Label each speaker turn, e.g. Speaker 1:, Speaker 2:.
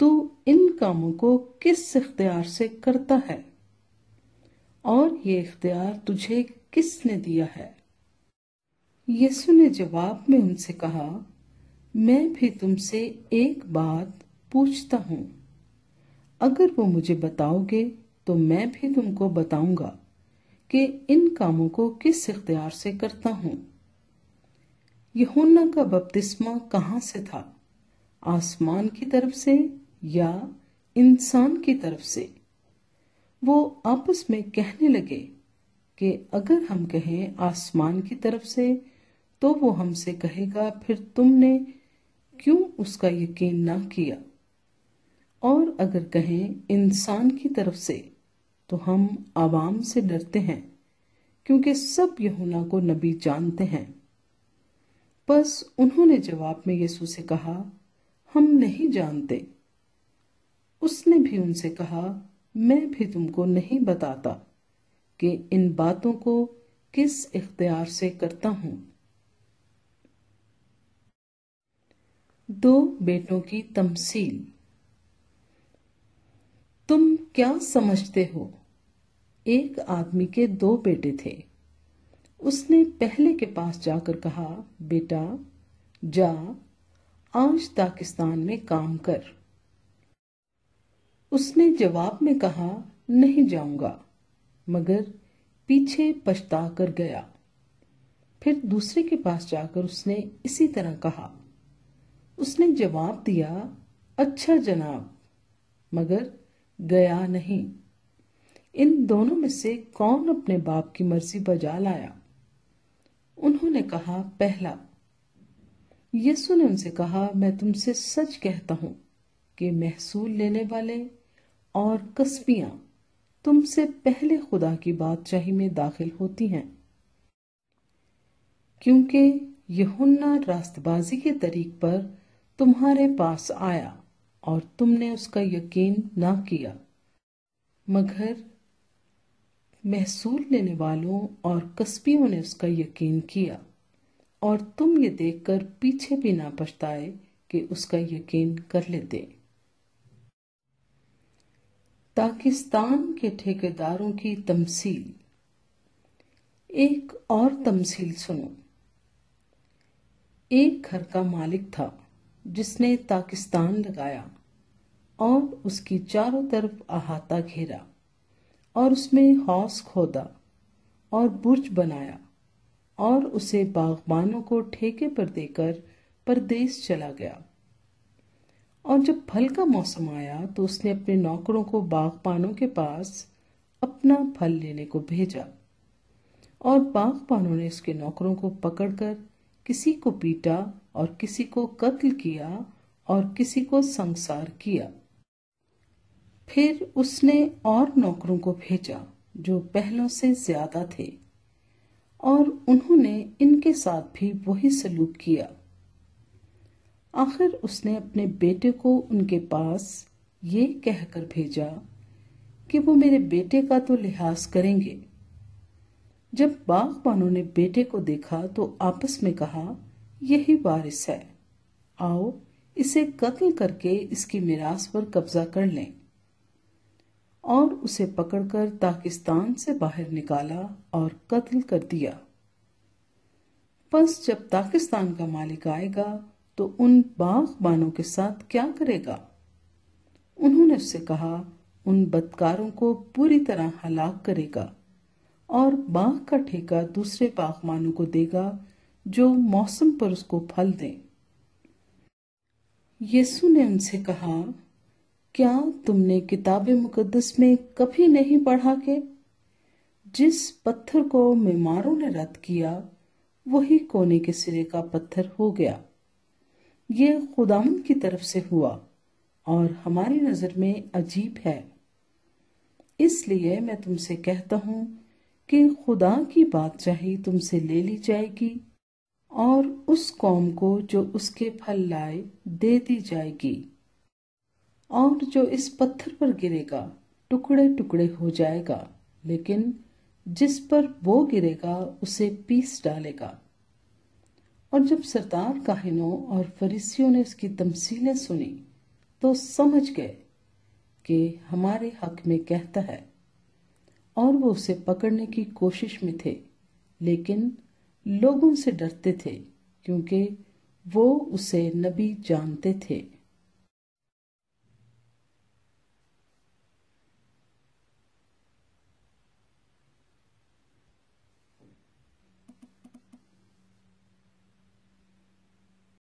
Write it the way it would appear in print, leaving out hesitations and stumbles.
Speaker 1: تو ان کاموں کو کس اختیار سے کرتا ہے اور یہ اختیار تجھے کس نے دیا ہے؟ یسوع نے جواب میں ان سے کہا، میں بھی تم سے ایک بات پوچھتا ہوں، اگر وہ مجھے بتاؤ گے تو میں بھی تم کو بتاؤں گا کہ ان کاموں کو کس اختیار سے کرتا ہوں۔ یوحنا کا بپتسمہ کہاں سے تھا؟ آسمان کی طرف سے یا انسان کی طرف سے؟ وہ آپس میں کہنے لگے کہ اگر ہم کہیں آسمان کی طرف سے تو وہ ہم سے کہے گا، پھر تم نے کیوں اس کا یقین نہ کیا؟ اور اگر کہیں انسان کی طرف سے تو ہم عوام سے ڈرتے ہیں، کیونکہ سب یوحنا کو نبی جانتے ہیں۔ بس انہوں نے جواب میں یسوع سے کہا، ہم نہیں جانتے۔ اس نے بھی ان سے کہا، میں بھی تم کو نہیں بتاتا کہ ان باتوں کو کس اختیار سے کرتا ہوں۔ دو بیٹوں کی تمثیل۔ تم کیا سمجھتے ہو؟ ایک آدمی کے 2 بیٹے تھے۔ اس نے پہلے کے پاس جا کر کہا، بیٹا جا، آج داغستان میں کام کر۔ اس نے جواب میں کہا، نہیں جاؤں گا، مگر پیچھے پچھتا کر گیا۔ پھر دوسرے کے پاس جا کر اس نے اسی طرح کہا۔ اس نے جواب دیا، اچھا جناب، مگر گیا نہیں۔ ان دونوں میں سے کون اپنے باپ کی مرضی بجا لایا؟ انہوں نے کہا، پہلا۔ یسوع نے ان سے کہا، میں تم سے سچ کہتا ہوں کہ محصول لینے والے اور کسبیاں تم سے پہلے خدا کی بادشاہی میں داخل ہوتی ہیں، کیونکہ یوحنا راست بازی کے طریق پر تمہارے پاس آیا اور تم نے اس کا یقین نہ کیا، مگر محصول لینے والوں اور کسبیوں نے اس کا یقین کیا، اور تم یہ دیکھ کر پیچھے بھی نہ پچھتائے کہ اس کا یقین کر لیتے۔ داغستان کے ٹھیکیداروں کی تمثیل۔ ایک اور تمثیل سنو۔ ایک گھر کا مالک تھا جس نے داغستان لگایا اور اس کی چاروں طرف احاطہ گھیرا، اور اس میں حوض کھودا اور برج بنایا، اور اسے باغبانوں کو ٹھیکے پر دے کر پردیس چلا گیا۔ اور جب پھل کا موسم آیا تو اس نے اپنے نوکروں کو باغبانوں کے پاس اپنا پھل لینے کو بھیجا، اور باغبانوں نے اس کے نوکروں کو پکڑ کر کسی کو پیٹا اور کسی کو قتل کیا اور کسی کو سنگسار کیا۔ پھر اس نے اور نوکروں کو بھیجا جو پہلوں سے زیادہ تھے، اور انہوں نے ان کے ساتھ بھی وہی سلوک کیا۔ آخر اس نے اپنے بیٹے کو ان کے پاس یہ کہہ کر بھیجا کہ وہ میرے بیٹے کا تو لحاظ کریں گے۔ جب باغبانوں نے بیٹے کو دیکھا تو آپس میں کہا، یہی وارث ہے، آؤ اسے قتل کر کے اس کی میراث پر قبضہ کر لیں۔ اور اسے پکڑ کر داغستان سے باہر نکالا اور قتل کر دیا۔ پس جب داغستان کا مالک آئے گا تو ان باغبانوں کے ساتھ کیا کرے گا؟ انہوں نے اس سے کہا، ان بدکاروں کو پوری طرح ہلاک کرے گا اور باغ کا ٹھیکہ دوسرے باغبانوں کو دے گا جو موسم پر اس کو پھل دیں۔ یسوع نے ان سے کہا، کیا تم نے کتاب مقدس میں کبھی نہیں پڑھا کہ جس پتھر کو معماروں نے رد کیا وہی کونے کے سرے کا پتھر ہو گیا؟ یہ خداوند کی طرف سے ہوا اور ہماری نظر میں عجیب ہے۔ اس لیے میں تم سے کہتا ہوں کہ خدا کی بادشاہی تم سے لے لی جائے گی اور اس قوم کو جو اس کے پھل لائے دے دی جائے گی۔ اور جو اس پتھر پر گرے گا ٹکڑے ٹکڑے ہو جائے گا، لیکن جس پر وہ گرے گا اسے پیس ڈالے گا۔ اور جب سردار کاہنوں اور فریسیوں نے اس کی تمثیلیں سنی تو سمجھ گئے کہ ہمارے حق میں کہتا ہے، اور وہ اسے پکڑنے کی کوشش میں تھے، لیکن لوگوں سے ڈرتے تھے کیونکہ وہ اسے نبی جانتے تھے۔